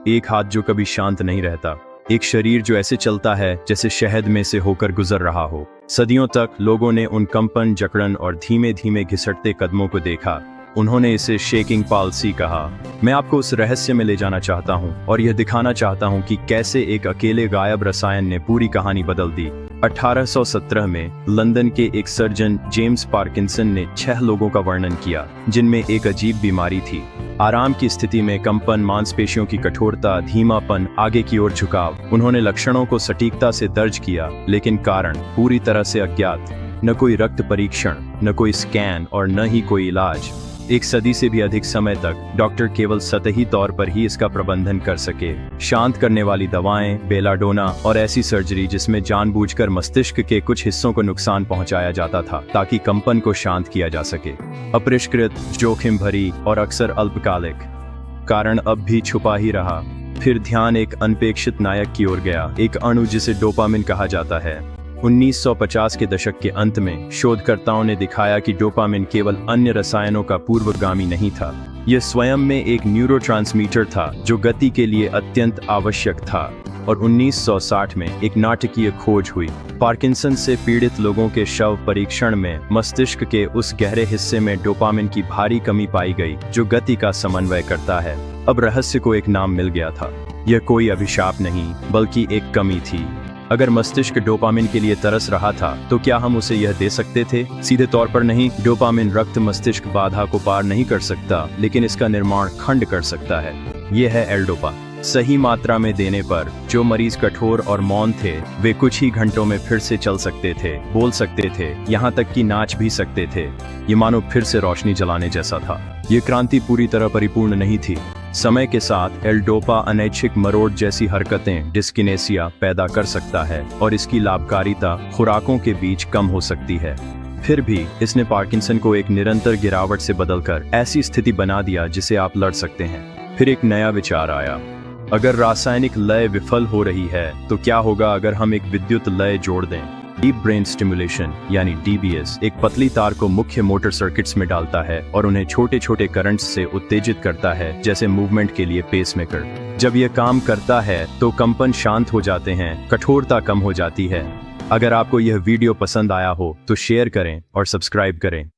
एक हाथ जो कभी शांत नहीं रहता, एक शरीर जो ऐसे चलता है जैसे शहद में से होकर गुजर रहा हो। सदियों तक लोगों ने उन कंपन, जकड़न और धीमे धीमे घिसटते कदमों को देखा। उन्होंने इसे शेकिंग पॉलिसी कहा। मैं आपको उस रहस्य में ले जाना चाहता हूं और यह दिखाना चाहता हूं कि कैसे एक अकेले गायब रसायन ने पूरी कहानी बदल दी। 1817 में लंदन के एक सर्जन जेम्स पार्किंसन ने 6 लोगों का वर्णन किया जिनमें एक अजीब बीमारी थी। आराम की स्थिति में कंपन, मांसपेशियों की कठोरता, धीमापन, आगे की ओर झुकाव। उन्होंने लक्षणों को सटीकता से दर्ज किया, लेकिन कारण पूरी तरह से अज्ञात। न कोई रक्त परीक्षण, न कोई स्कैन और न ही कोई इलाज। एक सदी से भी अधिक समय तक डॉक्टर केवल सतही तौर पर ही इसका प्रबंधन कर सके। शांत करने वाली दवाएं, बेलाडोना और ऐसी सर्जरी जिसमें जानबूझकर मस्तिष्क के कुछ हिस्सों को नुकसान पहुंचाया जाता था ताकि कंपन को शांत किया जा सके। अपरिष्कृत, जोखिम भरी और अक्सर अल्पकालिक। कारण अब भी छुपा ही रहा। फिर ध्यान एक अनपेक्षित नायक की ओर गया, एक अणु जिसे डोपामिन कहा जाता है। 1950 के दशक के अंत में शोधकर्ताओं ने दिखाया कि डोपामिन केवल अन्य रसायनों का पूर्वगामी नहीं था। यह स्वयं में एक न्यूरोट्रांसमीटर था जो गति के लिए अत्यंत आवश्यक था। और 1960 में एक नाटकीय खोज हुई। पार्किंसन से पीड़ित लोगों के शव परीक्षण में मस्तिष्क के उस गहरे हिस्से में डोपामिन की भारी कमी पाई गई जो गति का समन्वय करता है। अब रहस्य को एक नाम मिल गया था। यह कोई अभिशाप नहीं, बल्कि एक कमी थी। अगर मस्तिष्क डोपामिन के लिए तरस रहा था तो क्या हम उसे यह दे सकते थे? सीधे तौर पर नहीं। डोपामिन रक्त मस्तिष्क बाधा को पार नहीं कर सकता, लेकिन इसका निर्माण खंड कर सकता है। यह है एल-डोपा। सही मात्रा में देने पर जो मरीज कठोर और मौन थे, वे कुछ ही घंटों में फिर से चल सकते थे, बोल सकते थे, यहाँ तक कि नाच भी सकते थे। ये मानो फिर से रोशनी जलाने जैसा था। ये क्रांति पूरी तरह परिपूर्ण नहीं थी। समय के साथ एल-डोपा अनैच्छिक मरोड़ जैसी हरकतें, डिस्किनेसिया पैदा कर सकता है और इसकी लाभकारिता खुराकों के बीच कम हो सकती है। फिर भी इसने पार्किंसन को एक निरंतर गिरावट से बदलकर ऐसी स्थिति बना दिया जिसे आप लड़ सकते हैं। फिर एक नया विचार आया। अगर रासायनिक लय विफल हो रही है तो क्या होगा अगर हम एक विद्युत लय जोड़ दें? डीप ब्रेन स्टिमुलेशन यानी डीबीएस एक पतली तार को मुख्य मोटर सर्किट्स में डालता है और उन्हें छोटे छोटे करंट्स से उत्तेजित करता है, जैसे मूवमेंट के लिए पेसमेकर। जब यह काम करता है तो कंपन शांत हो जाते हैं, कठोरता कम हो जाती है। अगर आपको यह वीडियो पसंद आया हो तो शेयर करें और सब्सक्राइब करें।